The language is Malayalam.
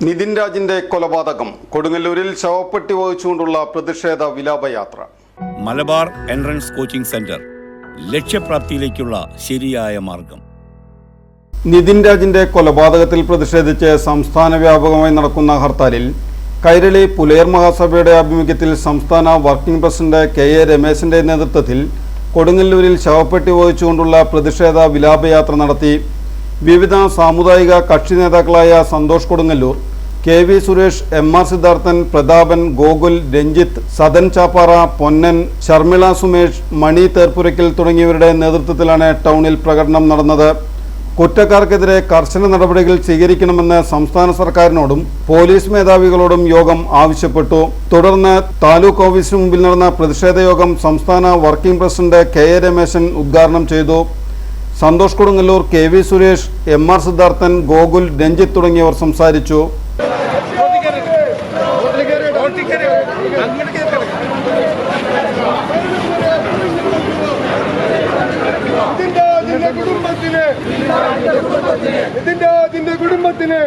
നിതിൻ രാജിന്റെ കൊലപാതകം കൊടുങ്ങല്ലൂരിൽ ശവപ്പെട്ടി വഹിച്ചുകൊണ്ടുള്ള പ്രതിഷേധ വിലാപയാത്ര. മലബാർ എൻട്രൻസ് കോച്ചിംഗ് സെന്റർ ലക്ഷ്യപ്രാപ്തിയിലേക്കുള്ള ശരിയായ മാർഗം. നിതിൻ രാജിന്റെ കൊലപാതകത്തിൽ പ്രതിഷേധിച്ച് സംസ്ഥാന വ്യാപകമായി നടക്കുന്ന ഹർത്താലിൽ കൈരളി പുലയർ മഹാസഭയുടെ ആഭിമുഖ്യത്തിൽ സംസ്ഥാന വർക്കിംഗ് പ്രസിഡന്റ് KA രമേശിന്റെ നേതൃത്വത്തിൽ കൊടുങ്ങല്ലൂരിൽ ശവപ്പെട്ടി വഹിച്ചുകൊണ്ടുള്ള പ്രതിഷേധ വിലാപയാത്ര നടത്തി. വിവിധ സാമുദായിക കക്ഷി നേതാക്കളായ സന്തോഷ് കൊടുങ്ങല്ലൂർ, KV സുരേഷ്, MR സിദ്ധാർത്ഥൻ, പ്രതാപൻ, ഗോകുൽ, രഞ്ജിത്ത്, സദൻ ചാപ്പാറ, പൊന്നൻ, ശർമിള സുമേഷ്, മണി തേർപ്പുരയ്ക്കൽ തുടങ്ങിയവരുടെ നേതൃത്വത്തിലാണ് ടൗണിൽ പ്രകടനം നടന്നത്. കുറ്റക്കാർക്കെതിരെ കർശന നടപടികൾ സ്വീകരിക്കണമെന്ന് സംസ്ഥാന സർക്കാരിനോടും പോലീസ് മേധാവികളോടും യോഗം ആവശ്യപ്പെട്ടു. തുടർന്ന് താലൂക്ക് ഓഫീസിന് മുമ്പിൽ നടന്ന പ്രതിഷേധ യോഗം സംസ്ഥാന വർക്കിംഗ് പ്രസിഡന്റ് KA രമേശൻ ഉദ്ഘാടനം ചെയ്തു. സന്തോഷ് കൊടുങ്ങല്ലൂർ, KV സുരേഷ്, MR സിദ്ധാർത്ഥൻ, ഗോകുൽ, രഞ്ജിത്ത് തുടങ്ങിയവർ സംസാരിച്ചു. കുടുംബത്തിന്